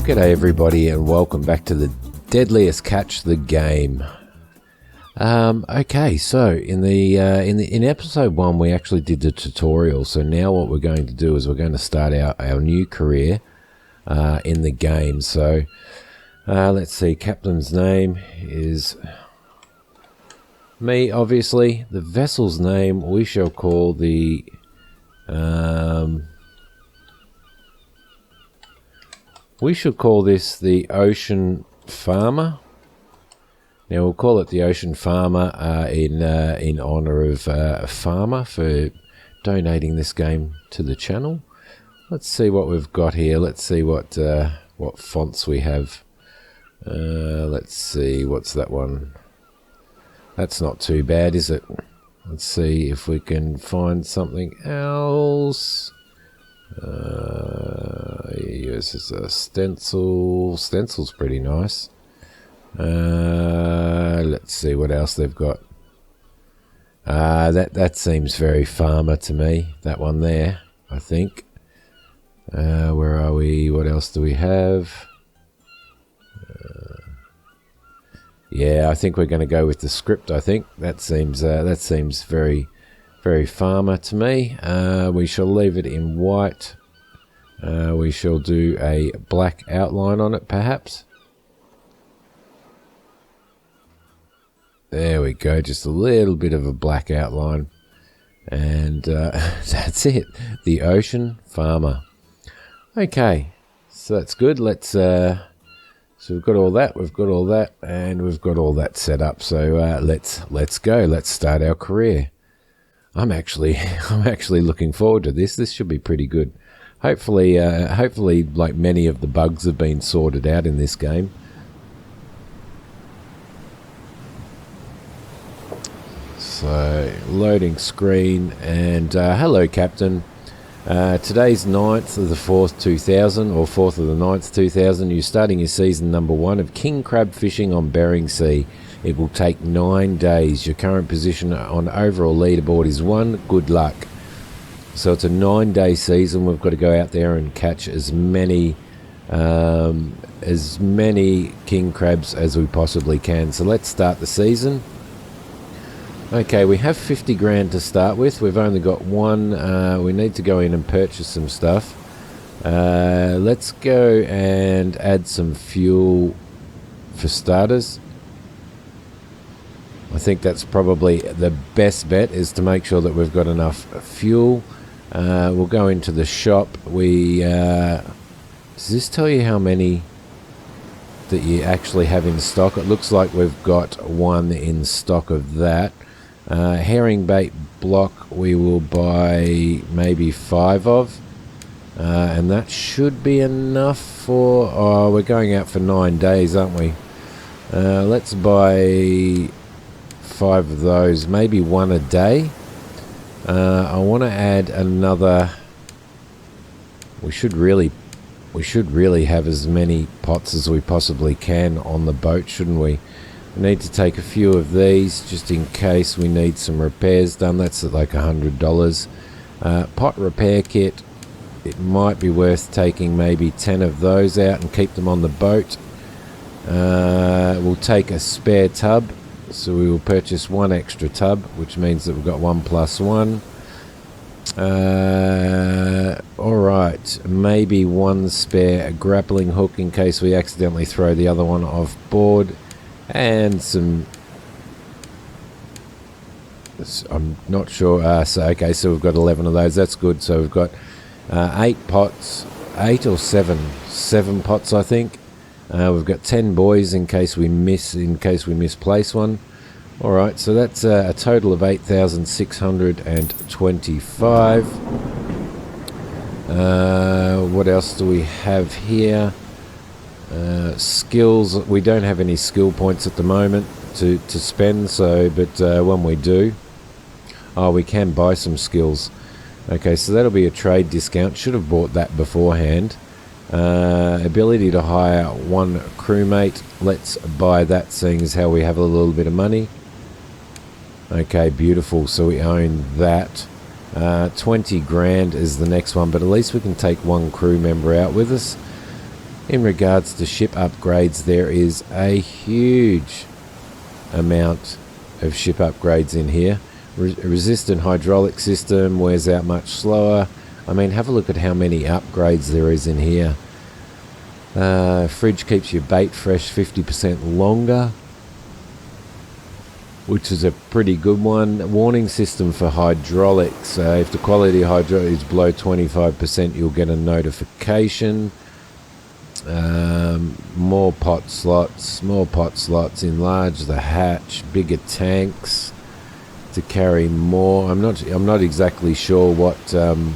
G'day everybody and welcome back to the Deadliest Catch the Game. Okay, so in episode 1 we actually did the tutorial. So now what we're going to do is we're going to start our new career in the game. So let's see, captain's name is me, obviously. The vessel's name we shall call the we should call this the Ocean Farmer. Now we'll call it the Ocean Farmer in honor of Farmer for donating this game to the channel. Let's see what we've got here. Let's see what fonts we have. Let's see, what's that one? That's not too bad, is it? Let's see if we can find something else. This is a stencil. Stencil's pretty nice. Let's see what else they've got. That seems very Farmer to me. That one there, I think. Where are we? What else do we have? Yeah, I think we're going to go with the script. I think that seems very Farmer to me. We shall leave it in white. We shall do a black outline on it, perhaps. There we go, just a little bit of a black outline. And that's it, the Ocean Farmer. Okay, so that's good. Let's so we've got all that, and we've got all that set up. So let's go. Let's start our career. I'm actually looking forward to this. This should be pretty good. Hopefully, like many of the bugs have been sorted out in this game. So, loading screen, and hello, Captain. Today's 9th of the 4th, 2000, or 4th of the 9th, 2000. You're starting your season number 1 of king crab fishing on Bering Sea. It will take 9 days. Your current position on overall leaderboard is 1. Good luck. So it's a 9-day season. We've got to go out there and catch as many king crabs as we possibly can. So let's start the season. Okay, we have 50 grand to start with. We've only got one. We need to go in and purchase some stuff. Let's go and add some fuel for starters. I think that's probably the best bet, is to make sure that we've got enough fuel. We'll go into the shop. Does this tell you how many that you actually have in stock? It looks like we've got one in stock of that. Herring bait block we will buy maybe 5 of. And that should be enough for... Oh, we're going out for 9 days, aren't we? Let's buy 5 of those, maybe 1 a day. I want to add another. We should really have as many pots as we possibly can on the boat, shouldn't we? We need to take a few of these just in case we need some repairs done. That's at like $100. Pot repair kit. It might be worth taking maybe 10 of those out and keep them on the boat. We'll take a spare tub. So we will purchase 1 extra tub, which means that we've got 1 plus 1. Alright, maybe 1 spare grappling hook in case we accidentally throw the other one off board. And some... I'm not sure. So we've got 11 of those. That's good. So we've got 8 pots. 8 or 7. 7 pots, I think. We've got 10 buoys in case we misplace one. Alright, so that's a total of 8,625. What else do we have here? Skills. We don't have any skill points at the moment to spend, so but when we do, we can buy some skills. Okay, so that'll be a trade discount. Should have bought that beforehand. Ability to hire 1 crewmate. Let's buy that, seeing as how we have a little bit of money. Okay, beautiful. So we own that. 20 grand is the next one, but at least we can take 1 crew member out with us. In regards to ship upgrades, there is a huge amount of ship upgrades in here. Resistant hydraulic system wears out much slower. I mean, have a look at how many upgrades there is in here. Fridge keeps your bait fresh 50% longer, which is a pretty good one. Warning system for hydraulics. If the quality of hydraulic is below 25%, you'll get a notification. More pot slots, enlarge the hatch, bigger tanks to carry more. I'm not exactly sure what. I'm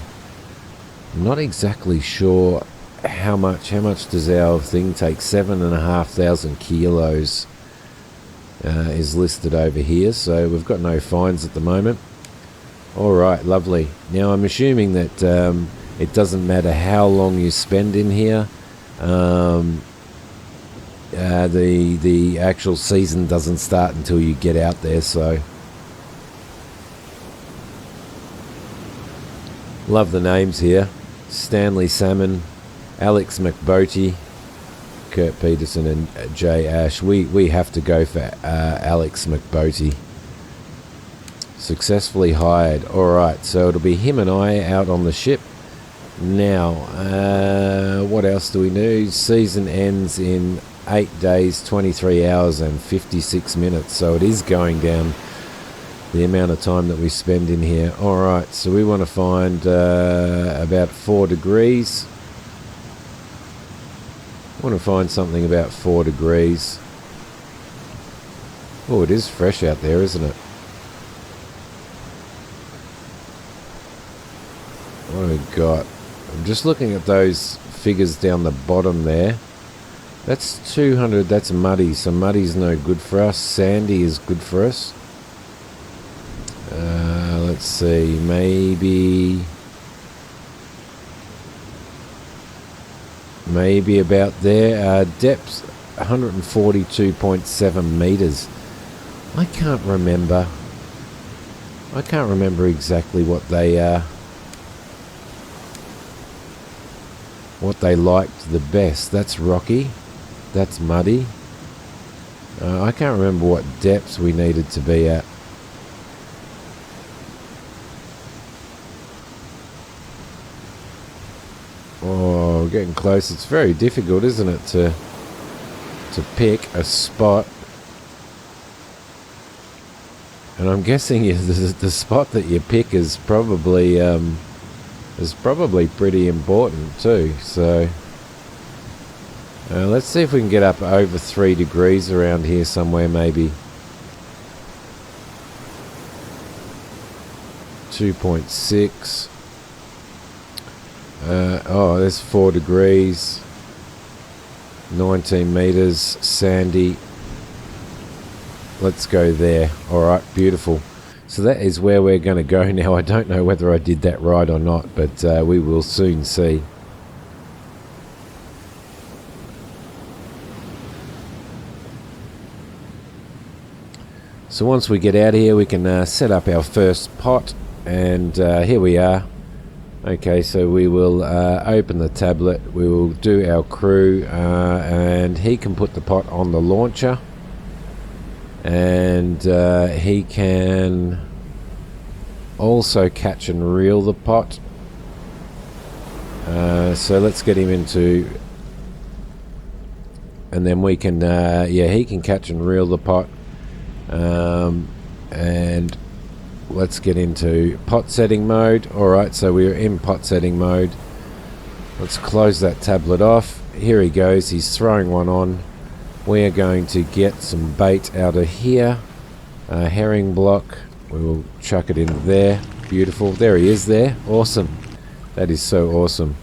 not exactly sure how much does our thing take. 7,500 kilos is listed over here, so we've got no fines at the moment. All right, lovely. Now I'm assuming that it doesn't matter how long you spend in here. The actual season doesn't start until you get out there, so love the names here. Stanley Salmon, Alex McBoty, Kurt Peterson and Jay Ash. We have to go for Alex McBoty. Successfully hired. Alright, so it'll be him and I out on the ship. Now, what else do we do? Season ends in 8 days, 23 hours and 56 minutes. So it is going down the amount of time that we spend in here. Alright, so we want to find about 4 degrees. I want to find something about 4 degrees. Oh, it is fresh out there, isn't it? What have we got? I'm just looking at those figures down the bottom there. That's 200, that's muddy, so muddy's no good for us. Sandy is good for us. Let's see, maybe about there. Depth 142.7 meters. I can't remember exactly what they liked the best. That's rocky, that's muddy. I can't remember what depths we needed to be at. Oh, getting close. It's very difficult, isn't it, to pick a spot. And I'm guessing the spot that you pick is probably pretty important too. So let's see if we can get up over 3 degrees around here somewhere, maybe 2.6. Oh, there's 4 degrees, 19 meters, sandy. Let's go there. Alright, beautiful. So that is where we're going to go now. I don't know whether I did that right or not, but we will soon see. So once we get out here, we can set up our first pot, and here we are. Okay, so we will open the tablet, we will do our crew, and he can put the pot on the launcher, and he can also catch and reel the pot. So let's get him into, and then we can, yeah, he can catch and reel the pot, and let's get into pot setting mode. Alright, so we're in pot setting mode. Let's close that tablet off. Here he goes, he's throwing one on. We are going to get some bait out of here. Herring block, we will chuck it in there. Beautiful, there he is there. Awesome, that is so awesome.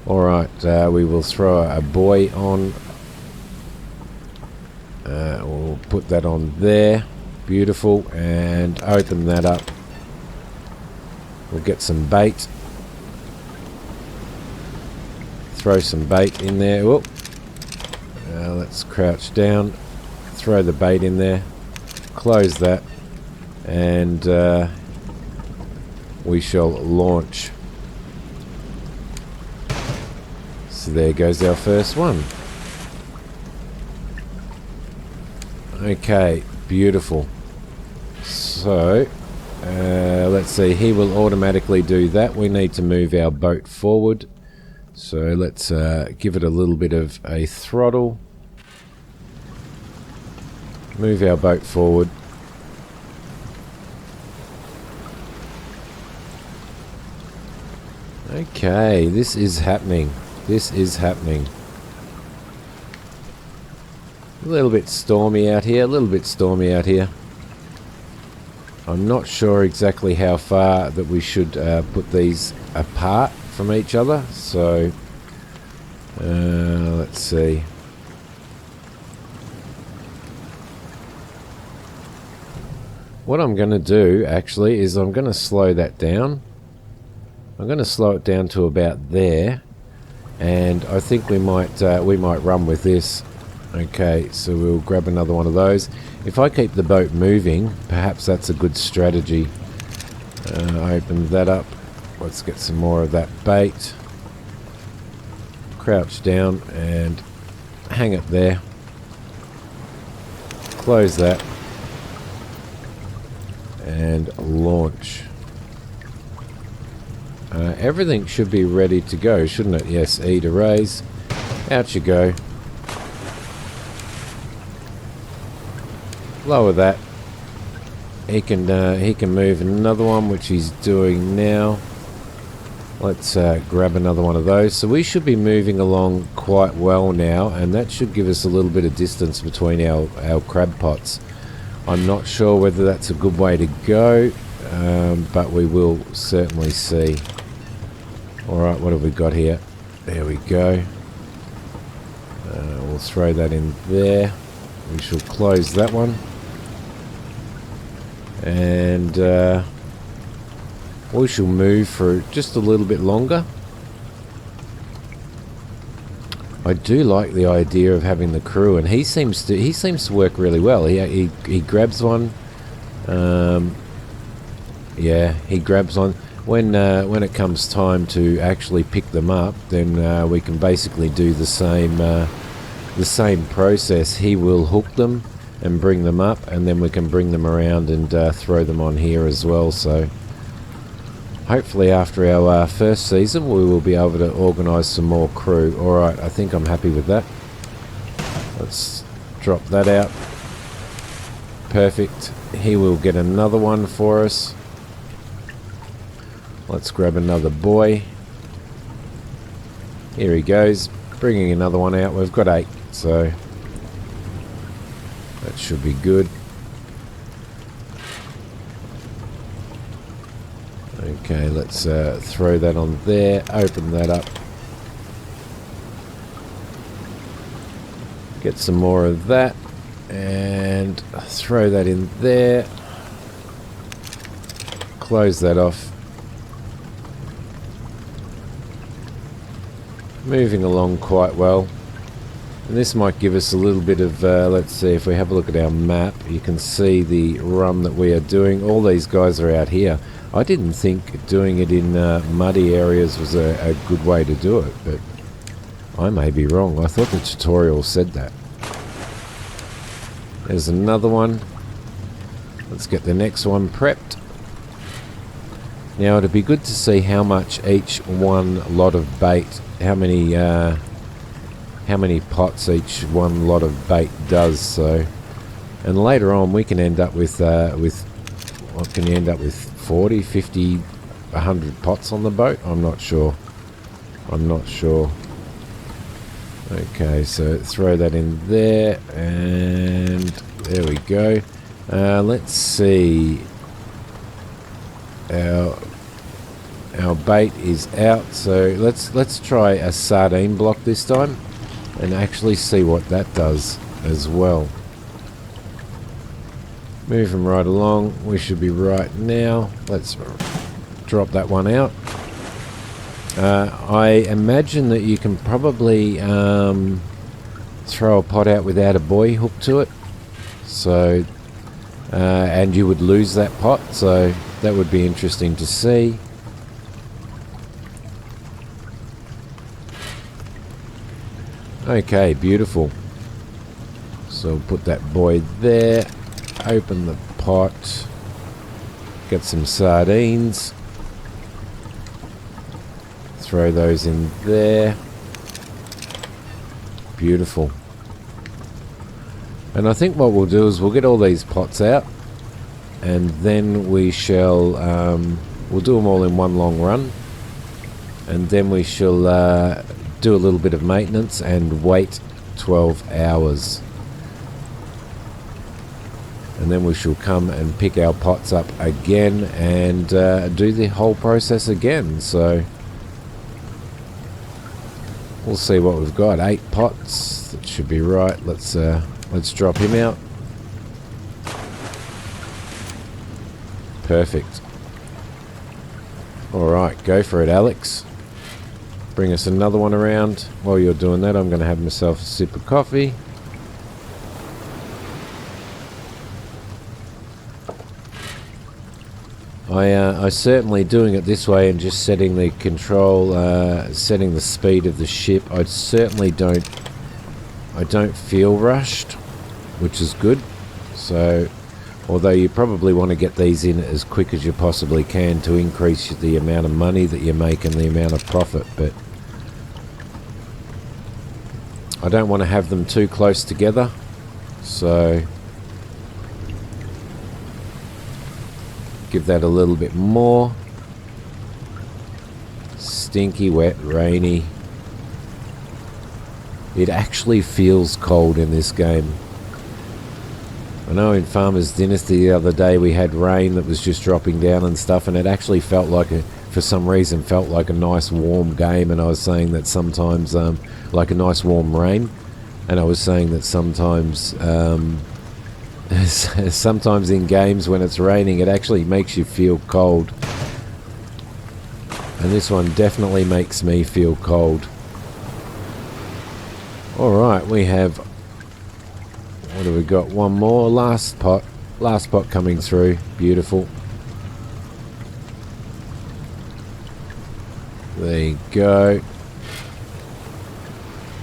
Alright, we will throw a buoy on. We'll put that on there. Beautiful, and open that up. We'll get some bait. Throw some bait in there. Whoop. Let's crouch down. Throw the bait in there. Close that, and we shall launch. So there goes our first one. Okay, beautiful. So, let's see, he will automatically do that. We need to move our boat forward. So let's give it a little bit of a throttle. Move our boat forward. Okay, this is happening. This is happening. A little bit stormy out here, a little bit stormy out here. I'm not sure exactly how far that we should put these apart from each other, so let's see. What I'm going to do actually is I'm going to slow that down. I'm going to slow it down to about there, and I think we might run with this. Okay, so we'll grab another one of those. If I keep the boat moving, perhaps that's a good strategy. Open that up. Let's get some more of that bait. Crouch down and hang it there. Close that. And launch. Everything should be ready to go, shouldn't it? Yes, E to raise. Out you go. Lower that. He can move another one, which he's doing now. Let's grab another one of those. So we should be moving along quite well now, and that should give us a little bit of distance between our crab pots. I'm not sure whether that's a good way to go, but we will certainly see. Alright, what have we got here? There we go. We'll throw that in there. We shall close that one. And we shall move for just a little bit longer. I do like the idea of having the crew, and he seems to work really well. He grabs one. Yeah, he grabs one. When it comes time to actually pick them up, then we can basically do the same process. He will hook them and bring them up, and then we can bring them around and throw them on here as well. So hopefully after our first season we will be able to organise some more crew. Alright, I think I'm happy with that. Let's drop that out. Perfect. He will get another one for us. Let's grab another buoy. Here he goes, bringing another one out. We've got 8, so that should be good. Okay, let's throw that on there, open that up. Get some more of that and throw that in there. Close that off. Moving along quite well. And this might give us a little bit of, let's see, if we have a look at our map, you can see the run that we are doing. All these guys are out here. I didn't think doing it in muddy areas was a good way to do it, but I may be wrong. I thought the tutorial said that. There's another one. Let's get the next one prepped. Now it'd be good to see how much each one lot of bait, how many pots each one lot of bait does. So, and later on we can end up with what can you end up with? 40, 50, 100 pots on the boat? I'm not sure. Okay, so throw that in there, and there we go. Let's see. Our bait is out, so let's try a sardine block this time and actually see what that does as well. Moving right along, we should be right now. Let's drop that one out. I imagine that you can probably throw a pot out without a buoy hooked to it, so and you would lose that pot, so that would be interesting to see. Okay, beautiful. So we'll put that boy there. Open the pot. Get some sardines. Throw those in there. Beautiful. And I think what we'll do is we'll get all these pots out, and then we shall we'll do them all in one long run, and then we shall do a little bit of maintenance and wait 12 hours, and then we shall come and pick our pots up again and do the whole process again. So we'll see what we've got. 8 pots, that should be right. Let's drop him out. Perfect. Alright, go for it, Alex. Bring us another one around. While you're doing that, I'm going to have myself a sip of coffee. I certainly doing it this way and just setting the control, setting the speed of the ship. I don't feel rushed, which is good. So, although you probably want to get these in as quick as you possibly can to increase the amount of money that you make and the amount of profit, but I don't want to have them too close together. So give that a little bit more. Stinky, wet, rainy. It actually feels cold in this game. I know in Farmer's Dynasty the other day we had rain that was just dropping down and stuff, and it actually felt like for some reason felt like a nice warm game, and I was saying that sometimes like a nice warm rain, and I was saying that sometimes sometimes in games when it's raining it actually makes you feel cold, and this one definitely makes me feel cold. Alright, we have, what have we got? One more. Last pot coming through. Beautiful. There you go.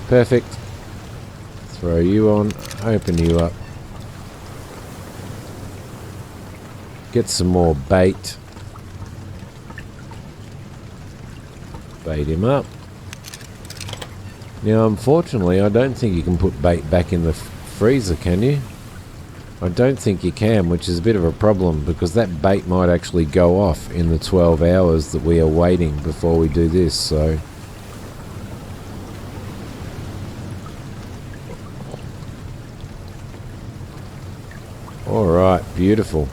Perfect. Throw you on. Open you up. Get some more bait. Bait him up. Now, unfortunately, I don't think you can put bait back in the freezer, can you? I don't think you can, which is a bit of a problem, because that bait might actually go off in the 12 hours that we are waiting before we do this, so... Alright, beautiful.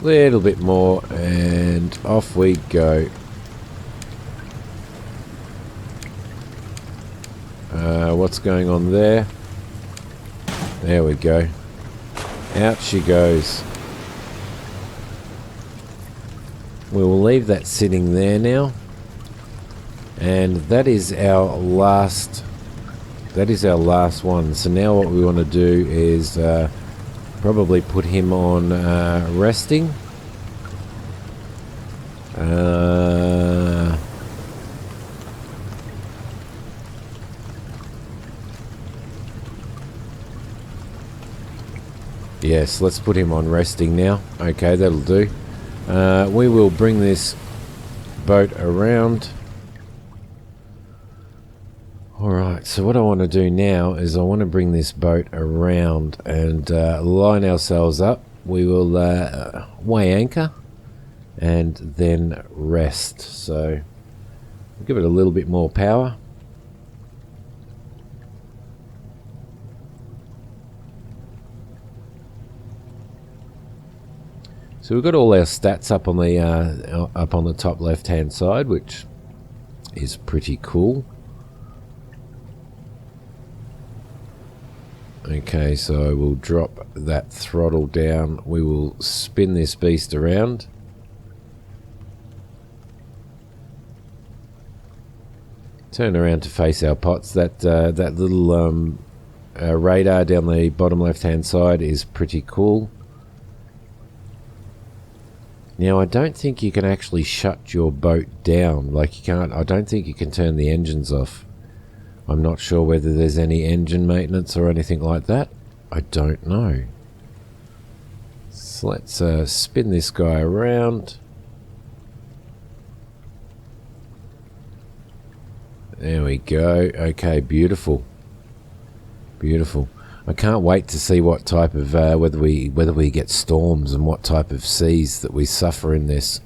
Little bit more, and off we go. What's going on there? There we go. Out she goes. We will leave that sitting there now, and that is our last one. So now what we want to do is probably put him on resting. Yes, let's put him on resting now. Okay, that'll do. We will bring this boat around. Alright, so what I want to do now is I want to bring this boat around and line ourselves up. We will weigh anchor and then rest. So we'll give it a little bit more power. So we've got all our stats up on the top left hand side, which is pretty cool. Okay, so we'll drop that throttle down. We will spin this beast around. Turn around to face our pots. That little radar down the bottom left hand side is pretty cool. Now, I don't think you can actually shut your boat down. Like, you can't, I don't think you can turn the engines off. I'm not sure whether there's any engine maintenance or anything like that. I don't know. So let's spin this guy around. There we go. Okay, beautiful. Beautiful. I can't wait to see what type of whether we get storms and what type of seas that we suffer in this.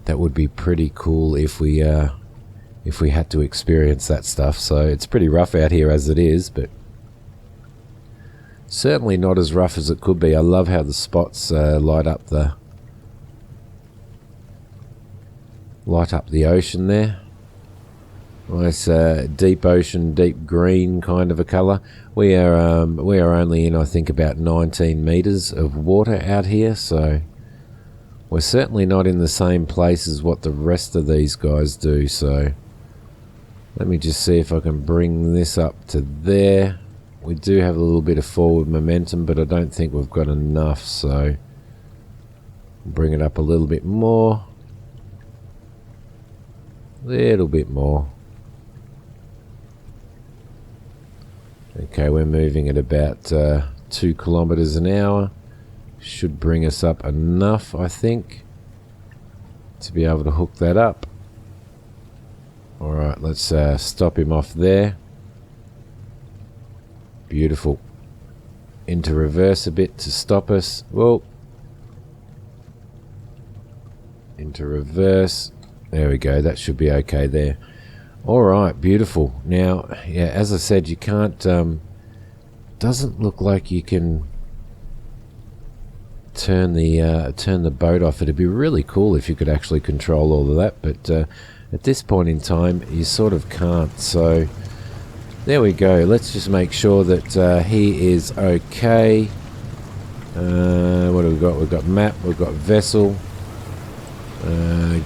That would be pretty cool if we had to experience that stuff. So it's pretty rough out here as it is, but certainly not as rough as it could be. I love how the spots light up the ocean there. Nice deep ocean, deep green kind of a colour. We are only in, I think, about 19 metres of water out here, so we're certainly not in the same place as what the rest of these guys do. So let me just see if I can bring this up to there. We do have a little bit of forward momentum, but I don't think we've got enough, so bring it up a little bit more. A little bit more. Okay, we're moving at about 2 kilometers an hour. Should bring us up enough, I think, to be able to hook that up. Alright, let's stop him off there. Beautiful. Into reverse a bit to stop us. Whoa. Into reverse. There we go, that should be okay there. Alright, beautiful. Now, yeah, as I said, you can't, doesn't look like you can turn the boat off. It'd be really cool if you could actually control all of that, but at this point in time, you sort of can't. So, there we go. Let's just make sure that he is okay. What have we got? We've got map, we've got vessel.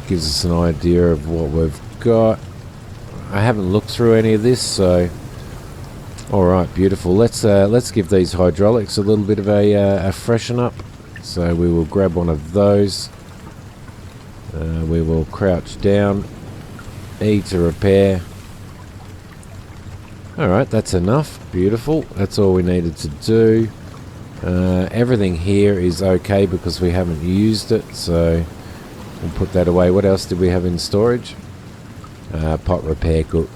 Gives us an idea of what we've got. I haven't looked through any of this, so alright, beautiful. Let's give these hydraulics a little bit of a freshen up. So we will grab one of those. We will crouch down, E to repair. Alright, that's enough. Beautiful. That's all we needed to do. Everything here is okay because we haven't used it, so we'll put that away. What else did we have in storage? Pot repair hook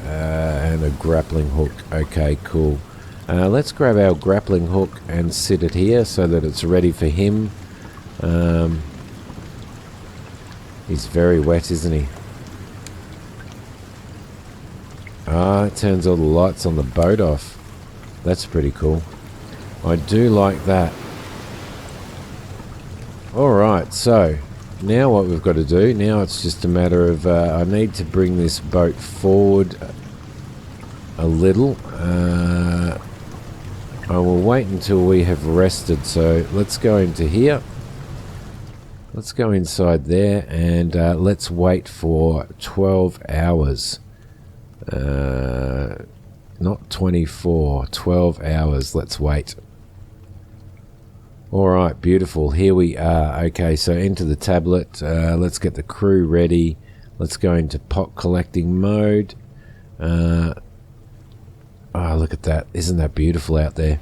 and a grappling hook. Okay, cool. Let's grab our grappling hook and sit it here so that it's ready for him. He's very wet, isn't he? Ah, it turns all the lights on the boat off. That's pretty cool. I do like that. Alright, so now what we've got to do, now it's just a matter of I need to bring this boat forward a little. I will wait until we have rested, so let's go into here. Let's go inside there and let's wait for 12 hours. Not 24, 12 hours. Let's wait. Alright, beautiful. Here we are. Okay, so into the tablet. Let's get the crew ready. Let's go into pot collecting mode. Oh, look at that. Isn't that beautiful out there?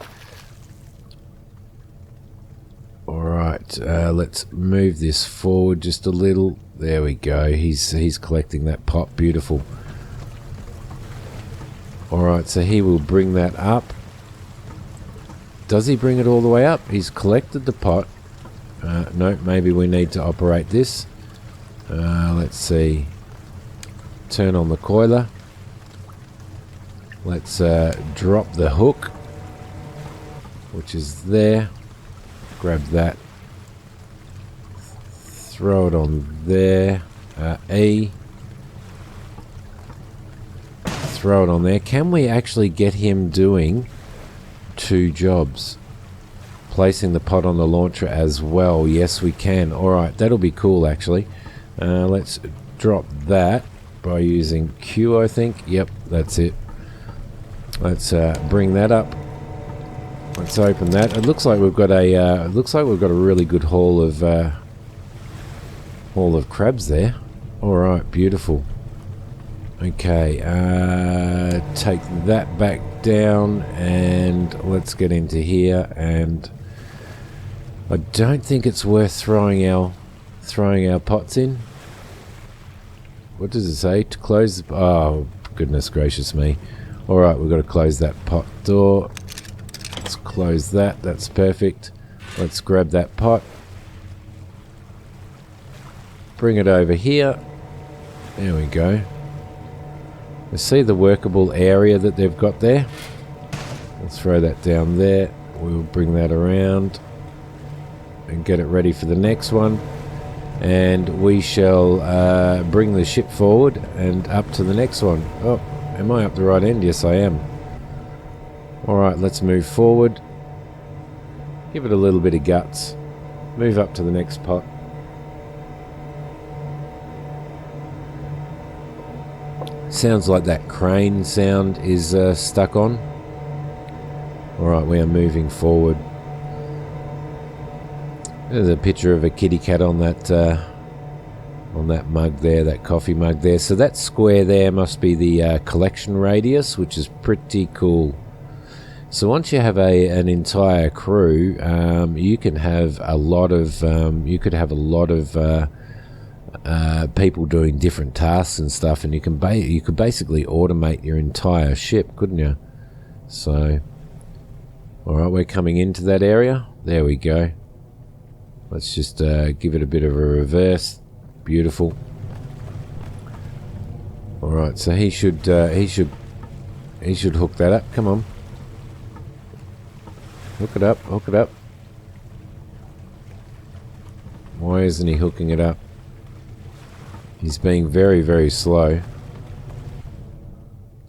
Alright, let's move this forward just a little. There we go. He's collecting that pot. Beautiful. Alright, so he will bring that up. Does he bring it all the way up? He's collected the pot. No, maybe we need to operate this. Let's see. Turn on the coiler. Let's drop the hook, which is there. Grab that. Throw it on there. E. Throw it on there. Can we actually get him doing 2 jobs? Placing the pot on the launcher as well. Yes, we can. Alright, that'll be cool actually. Let's drop that by using Q, I think. Yep, that's it. Let's bring that up. Let's open that. It looks like we've got a really good haul of All of crabs there. Alright, beautiful. Okay, take that back down and let's get into here. And I don't think it's worth throwing our pots in. What does it say? To close the... Oh, goodness gracious me. Alright, we've got to close that pot door. Let's close that. That's perfect. Let's grab that pot. Bring it over here. There we go. You see the workable area that they've got there? Let's throw that down there. We'll bring that around and get it ready for the next one. And we shall bring the ship forward and up to the next one. Oh, am I up the right end? Yes, I am. Alright, let's move forward. Give it a little bit of guts. Move up to the next pot. Sounds like that crane sound is stuck on. Alright, we are moving forward. There's a picture of a kitty cat on that mug there, that coffee mug there. So that square there must be the collection radius, which is pretty cool. So once you have an entire crew, you can have a lot of people doing different tasks and stuff, and you could basically automate your entire ship, couldn't you? So, all right, we're coming into that area. There we go. Let's just give it a bit of a reverse. Beautiful. All right, so he should hook that up. Come on. Hook it up, hook it up. Why isn't he hooking it up? He's being very, very slow.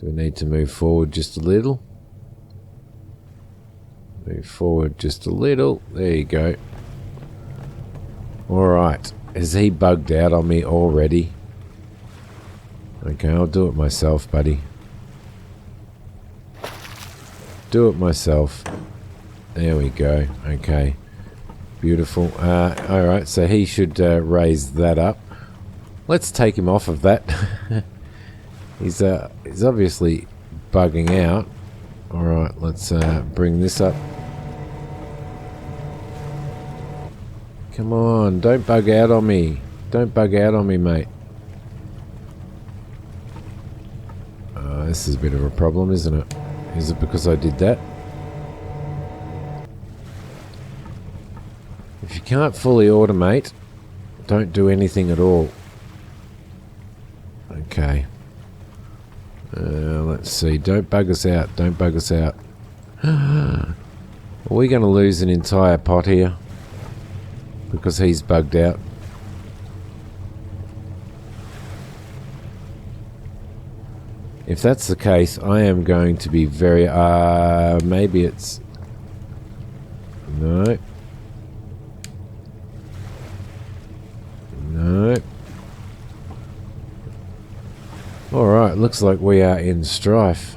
Do we need to move forward just a little? Move forward just a little. There you go. Alright. Is he bugged out on me already? Okay, I'll do it myself, buddy. Do it myself. There we go. Okay. Beautiful. Alright, so he should raise that up. Let's take him off of that. He's obviously bugging out. Alright, let's bring this up. Come on, don't bug out on me. Don't bug out on me, mate. This is a bit of a problem, isn't it? Is it because I did that? If you can't fully automate, don't do anything at all. Okay. Let's see. Don't bug us out. Don't bug us out. Are we going to lose an entire pot here? Because he's bugged out. If that's the case, I am going to be very... maybe it's... No. No. Alright, looks like we are in strife.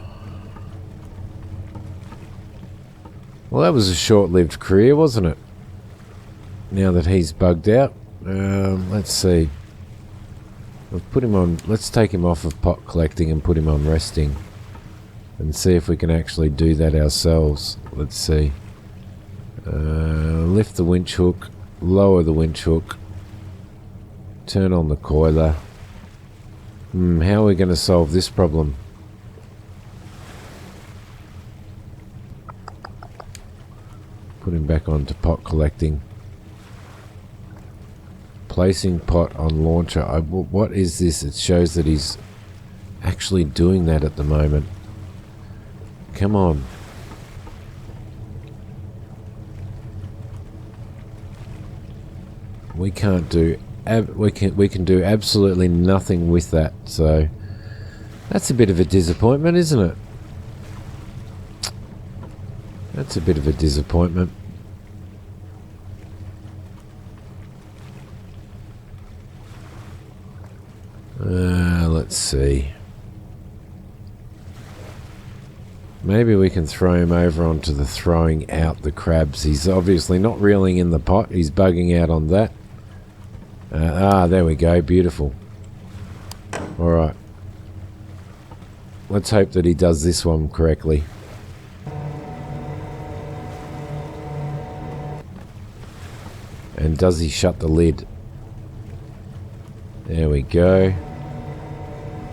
Well, that was a short-lived career, wasn't it? Now that he's bugged out. Let's see. We'll put him on... Let's take him off of pot collecting and put him on resting. And see if we can actually do that ourselves. Let's see. Lift the winch hook. Lower the winch hook. Turn on the coiler. How are we going to solve this problem? Put him back onto pot collecting. Placing pot on launcher. What is this? It shows that he's actually doing that at the moment. Come on. We can't do... we can do absolutely nothing with that, so that's a bit of a disappointment, isn't it? That's a bit of a disappointment. Let's see. Maybe we can throw him over onto the throwing out the crabs. He's obviously not reeling in the pot. He's bugging out on that. There we go. Beautiful. Alright. Let's hope that he does this one correctly. And does he shut the lid? There we go.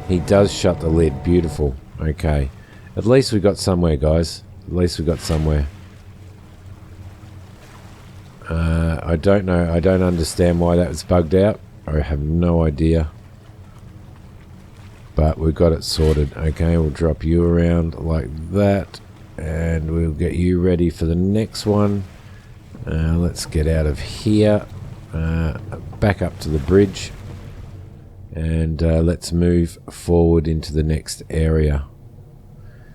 He does shut the lid. Beautiful. Okay. At least we got somewhere, guys. At least we got somewhere. I don't know. I don't understand why that was bugged out. I have no idea. But we've got it sorted. Okay, we'll drop you around like that. And we'll get you ready for the next one. Let's get out of here. Back up to the bridge. And let's move forward into the next area.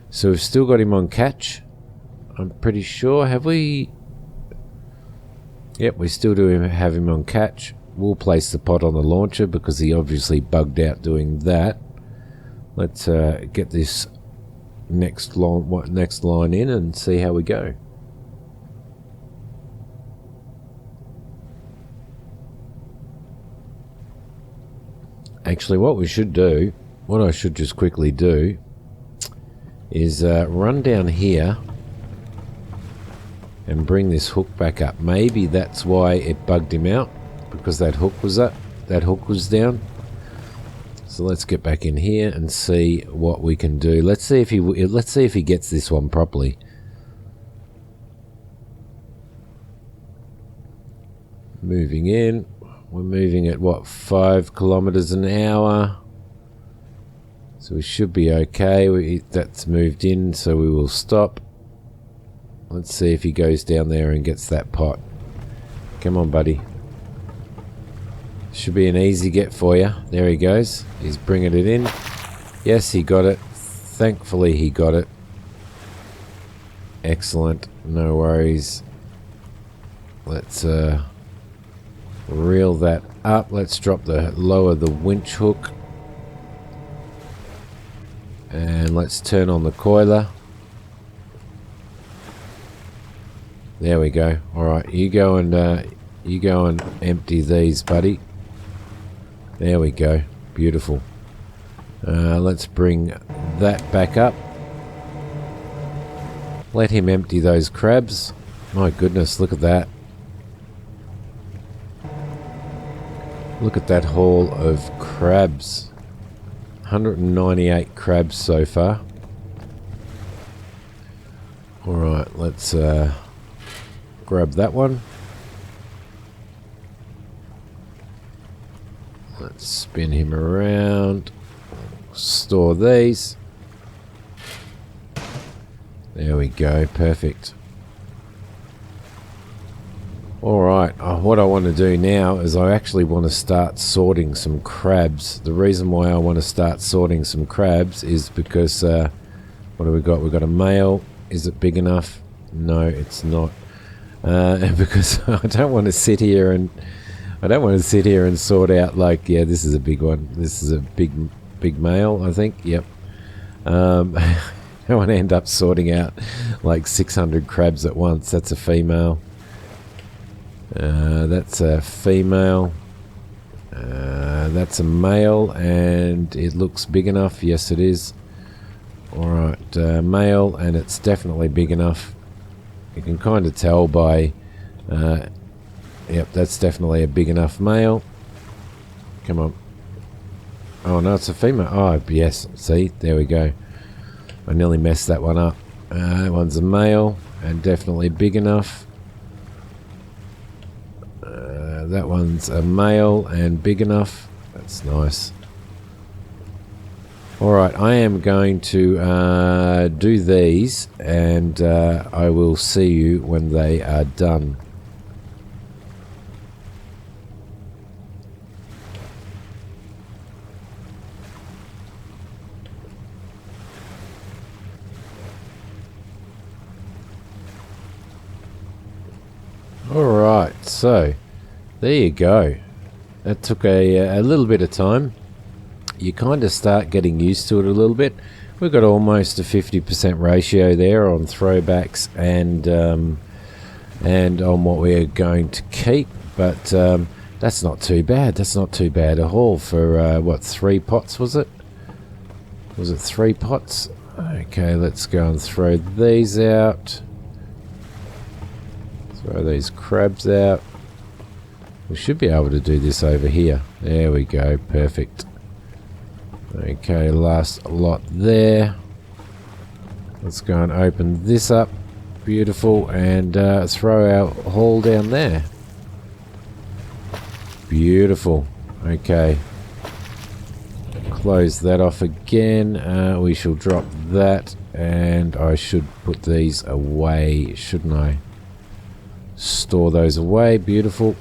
So we've still got him on catch. I'm pretty sure. Have we... Yep, we still do have him on catch. We'll place the pod on the launcher because he obviously bugged out doing that. Let's get this next line in and see how we go. Actually, what I should just quickly do is run down here and bring this hook back up. Maybe that's why it bugged him out, because that hook was up, that hook was down. So let's get back in here and see what we can do. Let's see if he gets this one properly. Moving in. We're moving at what, 5 kilometers an hour. So we should be okay. That's moved in, so we will stop. Let's see if he goes down there and gets that pot. Come on, buddy. Should be an easy get for you. There he goes. He's bringing it in. Yes, he got it. Thankfully, he got it. Excellent. No worries. Let's reel that up. Let's lower the winch hook. And let's turn on the coiler. There we go. Alright, you go and empty these, buddy. There we go. Beautiful. Let's bring that back up. Let him empty those crabs. My goodness, look at that. Look at that haul of crabs. 198 crabs so far. Alright, let's grab that one. Let's spin him around. Store these. There we go. Perfect. Alright, what I want to do now is I actually want to start sorting some crabs. The reason why I want to start sorting some crabs is because, what do we got? We've got a male. Is it big enough? No, it's not. Because I don't want to sit here and sort out like, yeah, this is a big one. This is a big male, I think. Yep. I don't want to end up sorting out like 600 crabs at once. That's a female. That's a female. That's a male, and it looks big enough. Yes, it is. Alright, male, and it's definitely big enough. You can kind of tell by... yep, that's definitely a big enough male. Come on. Oh, no, it's a female. Oh, yes. See? There we go. I nearly messed that one up. That one's a male, and definitely big enough. That one's a male and big enough. That's nice. Alright, I am going to do these, and I will see you when they are done. Alright, so there you go. That took a little bit of time. You kind of start getting used to it a little bit. We've got almost a 50% ratio there on throwbacks and on what we're going to keep. But That's not too bad. That's not too bad at all for, what, 3 pots, was it? Was it 3 pots? Okay, let's go and throw these out. Throw these crabs out. We should be able to do this over here. There we go, perfect. Okay, last lot there. Let's go and open this up. Beautiful, and throw our haul down there. Beautiful. Okay. Close that off again. We shall drop that, and I should put these away, shouldn't I? Store those away. Beautiful.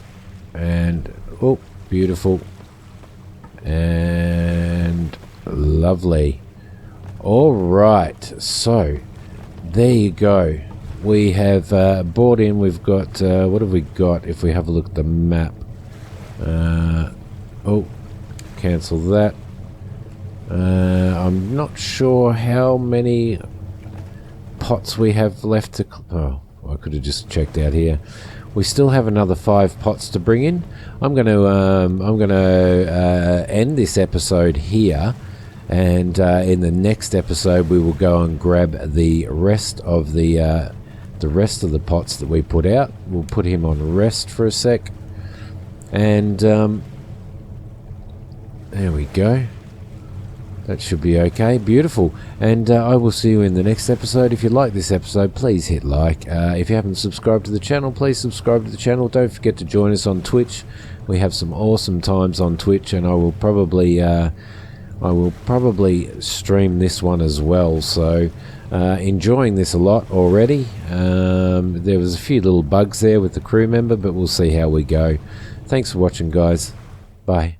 And oh, beautiful. And lovely. All right, so there you go. We have bought in. We've got what have we got? If we have a look at the map. Oh, cancel that. I'm not sure how many pots we have left to. Oh, I could have just checked out here. We still have another 5 pots to bring in. I'm going to end this episode here, and in the next episode we will go and grab the rest of the pots that we put out. We'll put him on rest for a sec, and there we go. That should be okay. Beautiful. And I will see you in the next episode. If you like this episode, please hit like. If you haven't subscribed to the channel, please subscribe to the channel. Don't forget to join us on Twitch. We have some awesome times on Twitch, and I will probably stream this one as well. So enjoying this a lot already. There was a few little bugs there with the crew member, but we'll see how we go. Thanks for watching, guys. Bye.